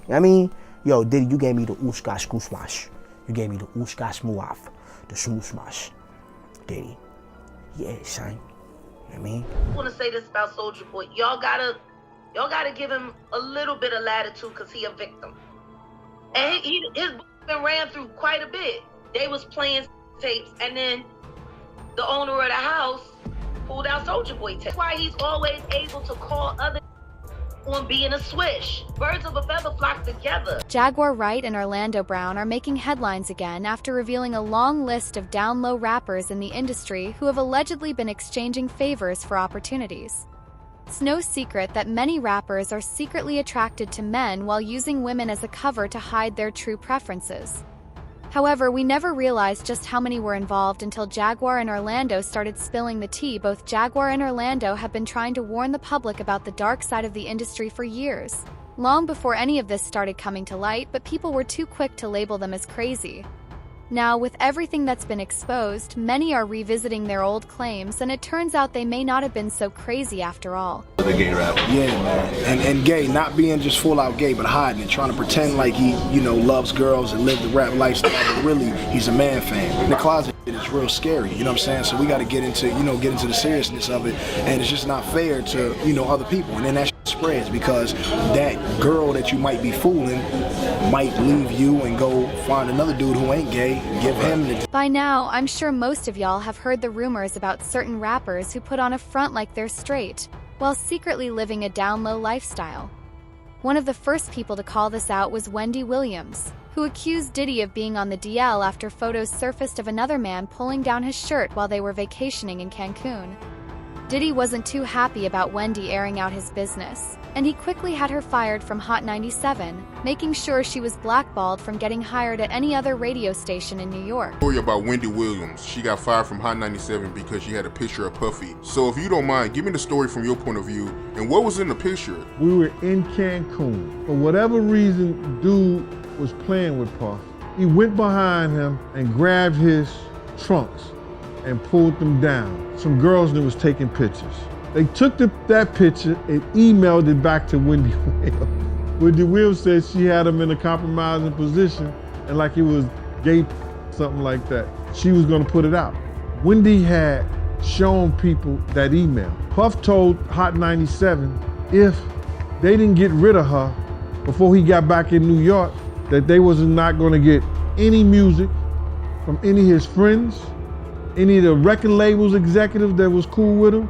I mean, yo, Diddy, you gave me the ooshka smash. You gave me the ooshka smuaf, the smash. Diddy. Yeah, son. You know what I mean? I want to say this about Soulja Boy. Y'all gotta give him a little bit of latitude because he a victim. And his been ran through quite a bit. They was playing tapes, and then the owner of the house pulled out Soulja Boy tapes. That's why he's always able to call other on being a swish. Birds of a feather flock together. Jaguar Wright and Orlando Brown are making headlines again after revealing a long list of down-low rappers in the industry who have allegedly been exchanging favors for opportunities. It's no secret that many rappers are secretly attracted to men while using women as a cover to hide their true preferences. However, we never realized just how many were involved until Jaguar and Orlando started spilling the tea. Both Jaguar and Orlando have been trying to warn the public about the dark side of the industry for years, long before any of this started coming to light, but people were too quick to label them as crazy. Now, with everything that's been exposed, many are revisiting their old claims, and it turns out they may not have been so crazy after all. The gay rapper. Yeah, man. And gay, not being just full out gay, but hiding it, trying to pretend like he, loves girls and live the rap lifestyle, but really, he's a man fan. In the closet, it's real scary, you know what I'm saying? So we got to get into the seriousness of it, and it's just not fair to, other people. And then that spreads because that girl that you might be fooling might leave you and go find another dude who ain't gay, give him the... By now, I'm sure most of y'all have heard the rumors about certain rappers who put on a front like they're straight, while secretly living a down-low lifestyle. One of the first people to call this out was Wendy Williams, who accused Diddy of being on the DL after photos surfaced of another man pulling down his shirt while they were vacationing in Cancun. Diddy wasn't too happy about Wendy airing out his business, and he quickly had her fired from Hot 97, making sure she was blackballed from getting hired at any other radio station in New York. Story about Wendy Williams. She got fired from Hot 97 because she had a picture of Puffy. So if you don't mind, give me the story from your point of view, and what was in the picture? We were in Cancun. For whatever reason, dude was playing with Puff. He went behind him and grabbed his trunks and pulled them down. Some girls that was taking pictures. They took that picture and emailed it back to Wendy Williams. Wendy Williams said she had him in a compromising position and like it was gay, something like that. She was gonna put it out. Wendy had shown people that email. Puff told Hot 97 if they didn't get rid of her before he got back in New York, that they was not gonna get any music from any of his friends, any of the record labels executives that was cool with him.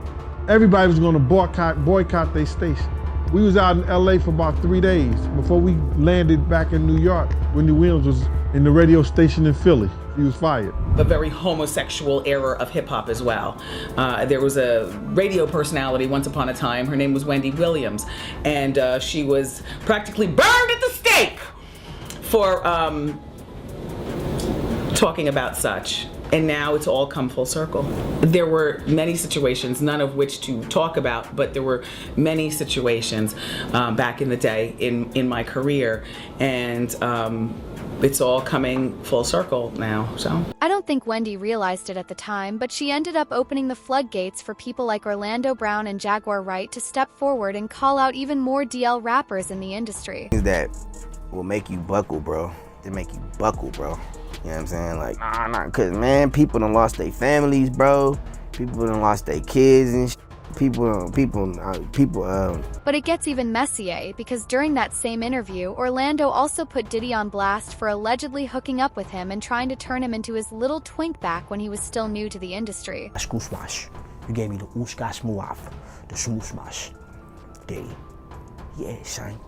Everybody was gonna boycott their station. We was out in LA for about 3 days before we landed back in New York. Wendy Williams was in the radio station in Philly. He was fired. A very homosexual era of hip hop as well. There was a radio personality once upon a time. Her name was Wendy Williams, and she was practically burned at the stake for talking about such. And now it's all come full circle. There were many situations, none of which to talk about, but there were many situations back in the day in my career, and it's all coming full circle now, so. I don't think Wendy realized it at the time, but she ended up opening the floodgates for people like Orlando Brown and Jaguar Wright to step forward and call out even more DL rappers in the industry. That will make you buckle, bro. They make you buckle, bro. You know what I'm saying? Like, nah, cause man, people done lost their families, bro. People done lost their kids and people. But it gets even messier because during that same interview, Orlando also put Diddy on blast for allegedly hooking up with him and trying to turn him into his little twink back when he was still new to the industry. You gave me the ooshka smuaf, the smash. Diddy. Yeah, son. You know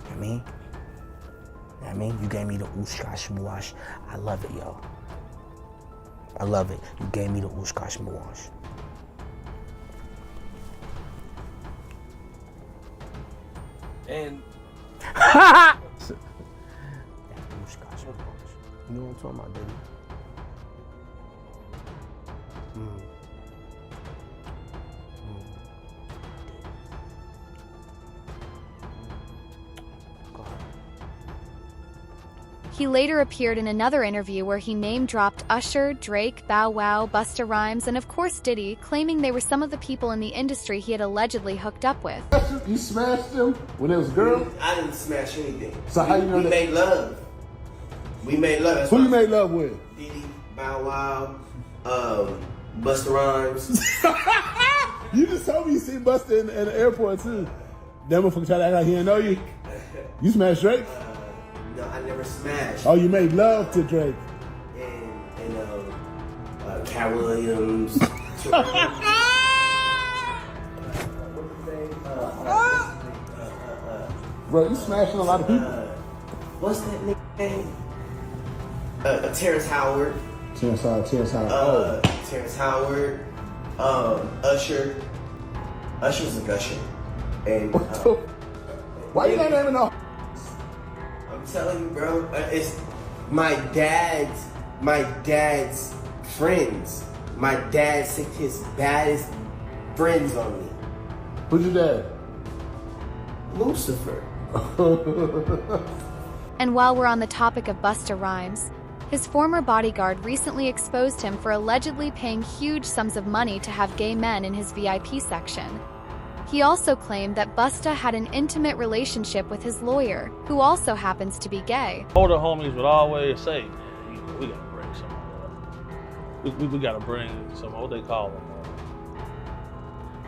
what I mean? You gave me the ooshka smuash. I love it, yo. I love it. You gave me the ooshka smuash. And that ooshka smuash. You know what I'm talking about, Diddy? He later appeared in another interview where he name-dropped Usher, Drake, Bow Wow, Busta Rhymes, and of course Diddy, claiming they were some of the people in the industry he had allegedly hooked up with. You smashed him when it was girls? I didn't smash anything. So how you know we that? made love. We made love. That's Who why you made love with? Diddy, Bow Wow, Busta Rhymes. You just told me you seen Busta in the airport too. That motherfucker tried to act like he didn't know you. You smashed Drake? No, I never smashed. Oh, you made love to Drake. And Cat Williams. Bro, you smashing a lot of people. What's that nigga name? Terrence Howard. Terrence Howard. Terrence Howard. Usher. Usher was a gusher. And why you not naming no? I'm telling you, bro. It's my dad's friends. My dad sent his baddest friends on me. Who's your dad? Lucifer. And while we're on the topic of Busta Rhymes, his former bodyguard recently exposed him for allegedly paying huge sums of money to have gay men in his VIP section. He also claimed that Busta had an intimate relationship with his lawyer, who also happens to be gay. Older homies would always say, man, we gotta bring some we gotta bring some, what they call them,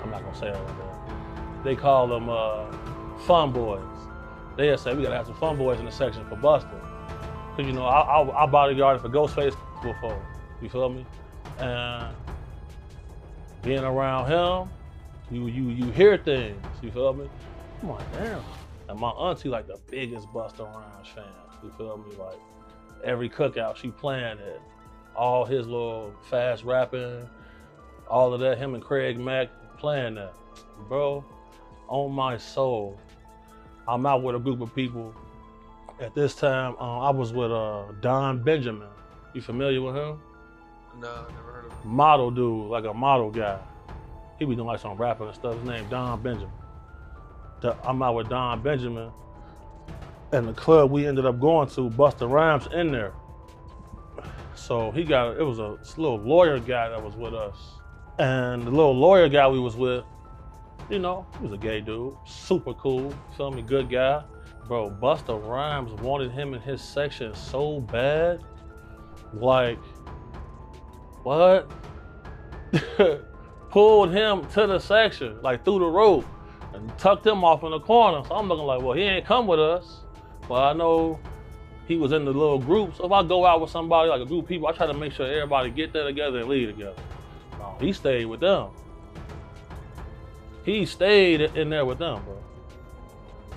I'm not gonna say it, but they call them fun boys. They'll say, we gotta have some fun boys in the section for Busta. Cause you know, I bodyguarded for Ghostface before, you feel me? And being around him, you hear things, you feel me? I'm like, damn. And my auntie like the biggest Busta Rhymes fan, you feel me? Like every cookout she playing it, all his little fast rapping, all of that, him and Craig Mack playing that. Bro, on my soul, I'm out with a group of people. At this time, I was with Don Benjamin. You familiar with him? No, never heard of him. Model dude, like a model guy. He be doing like some rapping and stuff. His name Don Benjamin. I'm out with Don Benjamin, and the club we ended up going to, Busta Rhymes in there. So it was a little lawyer guy that was with us. And the little lawyer guy we was with, you know, he was a gay dude, super cool, you feel me, good guy. Bro, Busta Rhymes wanted him in his section so bad. Like, what? Pulled him to the section, like through the rope, and tucked him off in the corner. So I'm looking like, well, he ain't come with us. But I know he was in the little group. So if I go out with somebody, like a group of people, I try to make sure everybody get there together and leave together. No, he stayed with them. He stayed in there with them, bro.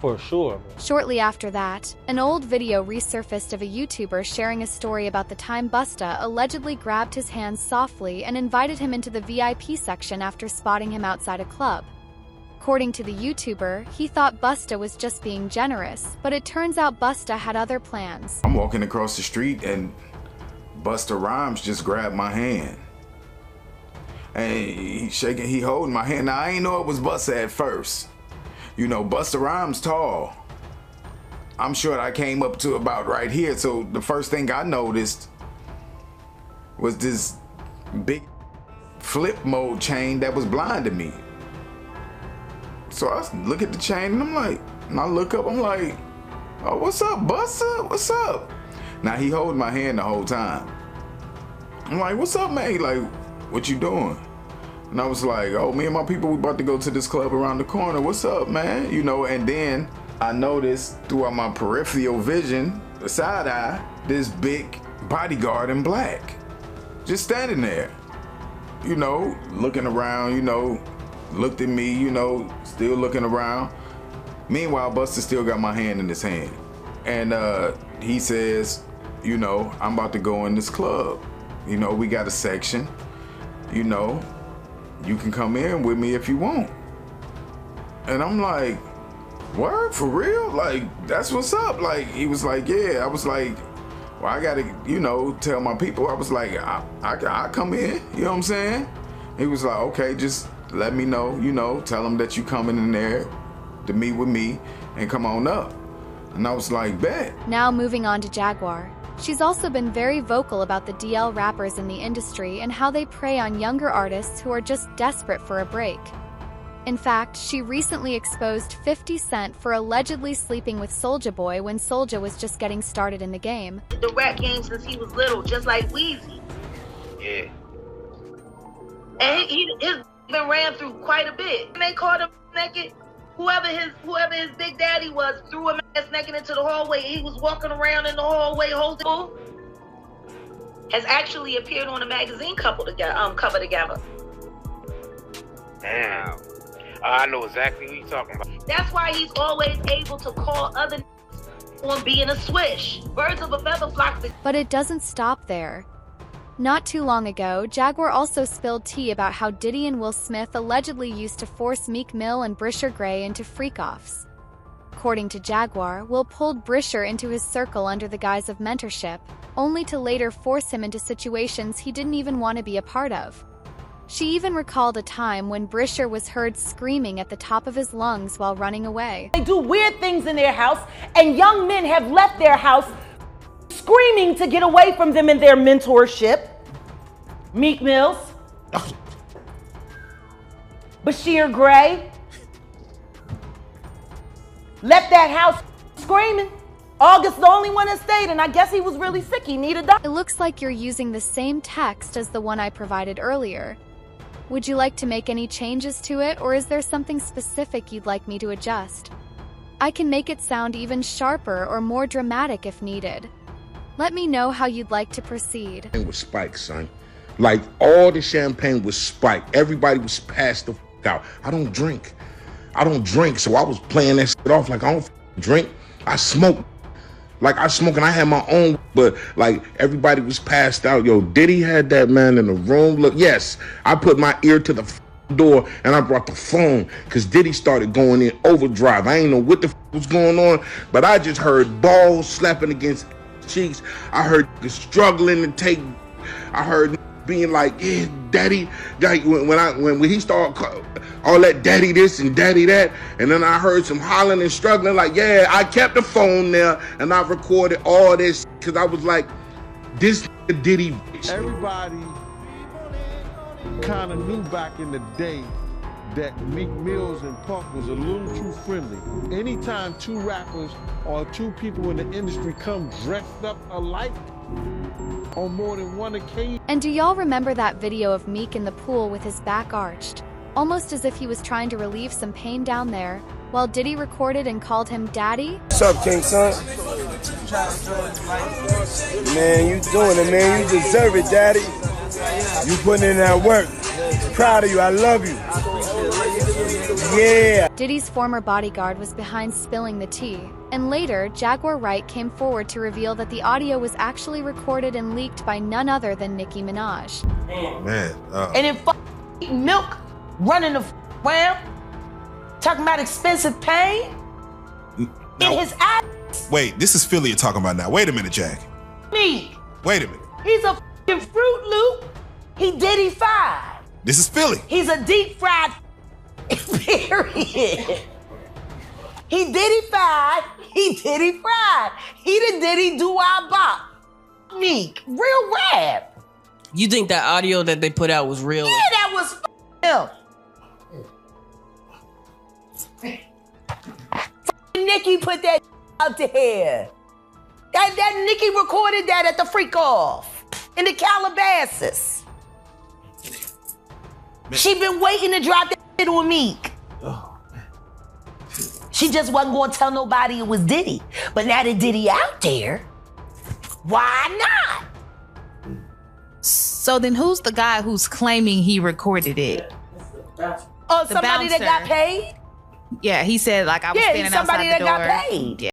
For sure, bro. Shortly after that, an old video resurfaced of a YouTuber sharing a story about the time Busta allegedly grabbed his hands softly and invited him into the VIP section after spotting him outside a club. According to the YouTuber, he thought Busta was just being generous, but it turns out Busta had other plans. I'm walking across the street and Busta Rhymes just grabbed my hand. And he holding my hand. Now I ain't know it was Busta at first. You know, Busta Rhymes tall. I'm sure I came up to about right here. So the first thing I noticed was this big flip mode chain that was blinding me. So I look at the chain and I'm like, and I look up, I'm like, oh, what's up, Busta? What's up? Now he holding my hand the whole time. I'm like, what's up, man? He like, what you doing? And I was like, oh, me and my people, we about to go to this club around the corner. What's up, man? You know, and then I noticed throughout my peripheral vision, the side eye, this big bodyguard in black, just standing there, you know, looking around, you know, looked at me, you know, still looking around. Meanwhile, Busta still got my hand in his hand. And he says, you know, I'm about to go in this club. You know, we got a section, you know, you can come in with me if you want. And I'm like, word, for real? Like, that's what's up. Like, he was like, yeah. I was like, well, I gotta, you know, tell my people. I was like, I come in, you know what I'm saying? He was like, okay, just let me know, you know, tell them that you coming in there to meet with me and come on up. And I was like, bet. Now moving on to Jaguar. She's also been very vocal about the DL rappers in the industry and how they prey on younger artists who are just desperate for a break. In fact, she recently exposed 50 Cent for allegedly sleeping with Soulja Boy when Soulja was just getting started in the game. The rap game since he was little, just like Weezy. Yeah. And he's been ran through quite a bit. And they caught him naked. Whoever his big daddy was threw him ass naked into the hallway. He was walking around in the hallway holding. Has actually appeared on a magazine cover together. Damn. I know exactly what you're talking about. That's why he's always able to call other on being a swish. Birds of a feather flock together. But it doesn't stop there. Not too long ago, Jaguar also spilled tea about how Diddy and Will Smith allegedly used to force Meek Mill and Brisher Gray into freak-offs. According to Jaguar, Will pulled Brisher into his circle under the guise of mentorship, only to later force him into situations he didn't even want to be a part of. She even recalled a time when Brisher was heard screaming at the top of his lungs while running away. They do weird things in their house, and young men have left their house screaming to get away from them in their mentorship. Meek Mills, Bashir Gray, left that house screaming. August the only one that stayed, and I guess he was really sick. He needed a doctor. It looks like you're using the same text as the one I provided earlier. Would you like to make any changes to it, or is there something specific you'd like me to adjust? I can make it sound even sharper or more dramatic if needed. Let me know how you'd like to proceed. It was spiked, son. Like, all the champagne was spiked. Everybody was passed the f*** out. I don't drink, so I was playing that shit off like I don't drink. I smoke. Like, I smoke and I had my own, but like, everybody was passed out. Yo, Diddy had that man in the room. Look, yes, I put my ear to the door and I brought the phone because Diddy started going in overdrive. I ain't know what the was going on, but I just heard balls slapping against cheeks. I heard struggling to take. I heard being like, yeah, daddy. Like when he started all that daddy this and daddy that, and then I heard some hollering and struggling. Like, yeah, I kept the phone there and I recorded all this because I was like, this Diddy bitch. Everybody kind of knew back in the day that Meek Mills and Puff was a little too friendly. Anytime two rappers or two people in the industry come dressed up alike on more than one occasion. And do y'all remember that video of Meek in the pool with his back arched, almost as if he was trying to relieve some pain down there, while Diddy recorded and called him daddy? What's up, King Son? Man, you doing it, man. You deserve it, daddy. You putting in that work. Proud of you. I love you. Yeah. Diddy's former bodyguard was behind spilling the tea, and later, Jaguar Wright came forward to reveal that the audio was actually recorded and leaked by none other than Nicki Minaj. Man. And then Milk running the ramp, talking about expensive pain in his ass. Wait, this is Philly you're talking about now. Wait a minute, Jack. Meek. Wait a minute. He's a f***ing Fruit Loop. He Diddy-fied. This is Philly. He's a deep fried period. He Diddy-fied. He Diddy-fried. He the Diddy do our bop. Meek. Real rap. You think that audio that they put out was real? Yeah, that was him. Nicki put that out there. That Nicki recorded that at the freak off in the Calabasas. She been waiting to drop that shit on Meek. She just wasn't gonna tell nobody it was Diddy. But now that Diddy out there, why not? So then who's the guy who's claiming he recorded it? Oh, somebody that got paid? Yeah, he said like I was standing outside the door. Somebody that got paid. Yeah.